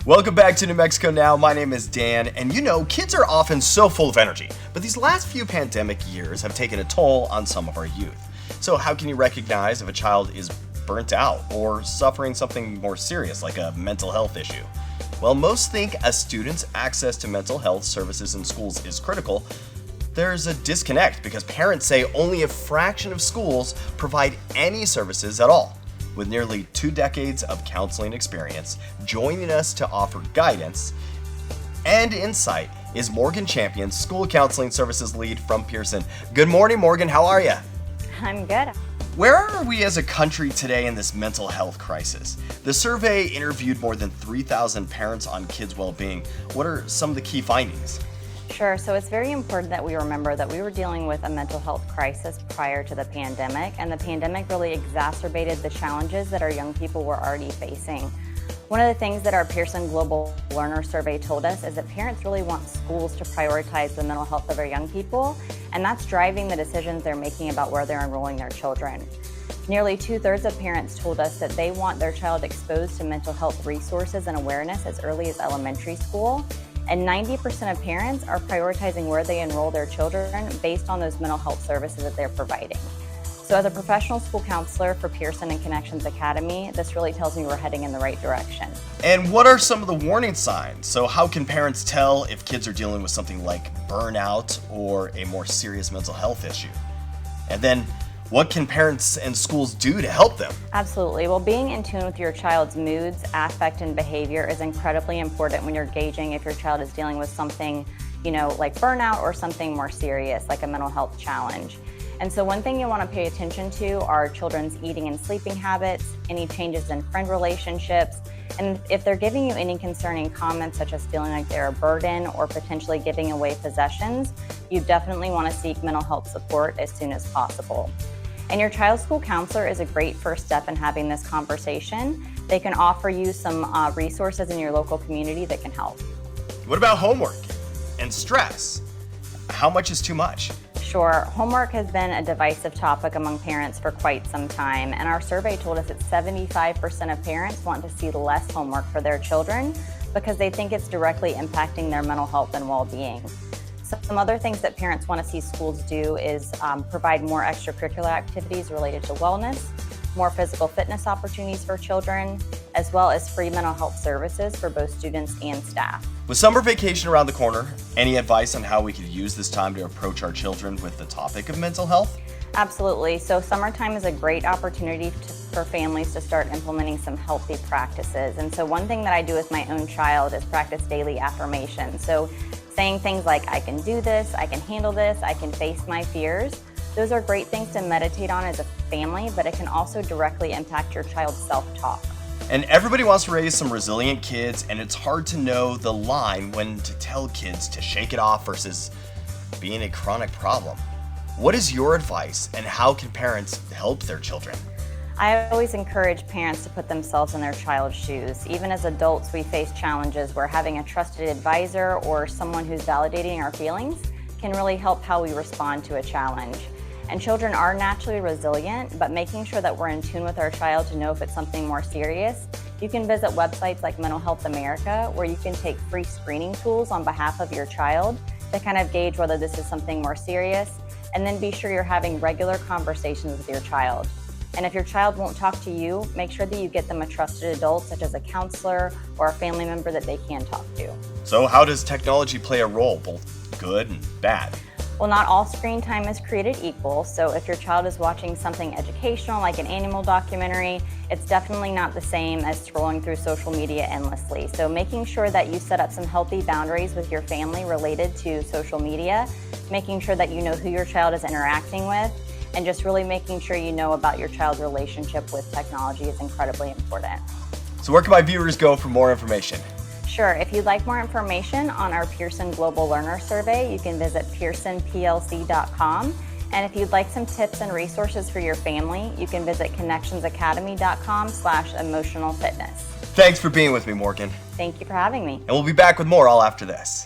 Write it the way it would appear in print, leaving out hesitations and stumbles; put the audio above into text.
Welcome back to New Mexico Now. My name is Dan, and you know, kids are often so full of energy, but these last few pandemic years have taken a toll on some of our youth. So how can you recognize if a child is burnt out or suffering something more serious like a mental health issue? Well, most think a student's access to mental health services in schools is critical. There's a disconnect because parents say only a fraction of schools provide any services at all. With nearly 2 decades of counseling experience, joining us to offer guidance and insight is Morgan Champion, School Counseling Services Lead from Pearson. Good morning, Morgan. How are you? I'm good. Where are we as a country today in this mental health crisis? The survey interviewed more than 3,000 parents on kids' well-being. What are some of the key findings? Sure. So it's very important that we remember that we were dealing with a mental health crisis prior to the pandemic, and the pandemic really exacerbated the challenges that our young people were already facing. One of the things that our Pearson Global Learner Survey told us is that parents really want schools to prioritize the mental health of their young people, and that's driving the decisions they're making about where they're enrolling their children. Nearly 2/3 of parents told us that they want their child exposed to mental health resources and awareness as early as elementary school. And 90% of parents are prioritizing where they enroll their children based on those mental health services that they're providing. So as a professional school counselor for Pearson and Connections Academy, this really tells me we're heading in the right direction. And what are some of the warning signs? So how can parents tell if kids are dealing with something like burnout or a more serious mental health issue? And then what can parents and schools do to help them? Absolutely. Well, being in tune with your child's moods, affect, and behavior is incredibly important when you're gauging if your child is dealing with something, like burnout or something more serious, like a mental health challenge. And so one thing you want to pay attention to are children's eating and sleeping habits, any changes in friend relationships, and if they're giving you any concerning comments such as feeling like they're a burden or potentially giving away possessions, you definitely want to seek mental health support as soon as possible. And your child's school counselor is a great first step in having this conversation. They can offer you some resources in your local community that can help. What about homework and stress? How much is too much? Sure. Homework has been a divisive topic among parents for quite some time, and our survey told us that 75% of parents want to see less homework for their children because they think it's directly impacting their mental health and well-being. Some other things that parents want to see schools do is provide more extracurricular activities related to wellness, more physical fitness opportunities for children, as well as free mental health services for both students and staff. With summer vacation around the corner, any advice on how we could use this time to approach our children with the topic of mental health? Absolutely. So summertime is a great opportunity for families to start implementing some healthy practices. And so one thing that I do with my own child is practice daily affirmations. So saying things like, I can do this, I can handle this, I can face my fears. Those are great things to meditate on as a family, but it can also directly impact your child's self-talk. And everybody wants to raise some resilient kids, and it's hard to know the line when to tell kids to shake it off versus being a chronic problem. What is your advice, and how can parents help their children? I always encourage parents to put themselves in their child's shoes. Even as adults, we face challenges where having a trusted advisor or someone who's validating our feelings can really help how we respond to a challenge. And children are naturally resilient, but making sure that we're in tune with our child to know if it's something more serious. You can visit websites like Mental Health America, where you can take free screening tools on behalf of your child to kind of gauge whether this is something more serious, and then be sure you're having regular conversations with your child. And if your child won't talk to you, make sure that you get them a trusted adult, such as a counselor or a family member that they can talk to. So how does technology play a role, both good and bad? Well, not all screen time is created equal, so if your child is watching something educational like an animal documentary, it's definitely not the same as scrolling through social media endlessly. So making sure that you set up some healthy boundaries with your family related to social media, making sure that you know who your child is interacting with, and just really making sure you know about your child's relationship with technology is incredibly important. So where can my viewers go for more information? Sure. If you'd like more information on our Pearson Global Learner Survey, you can visit pearsonplc.com. And if you'd like some tips and resources for your family, you can visit connectionsacademy.com/emotional fitness. Thanks for being with me, Morgan. Thank you for having me. And we'll be back with more all after this.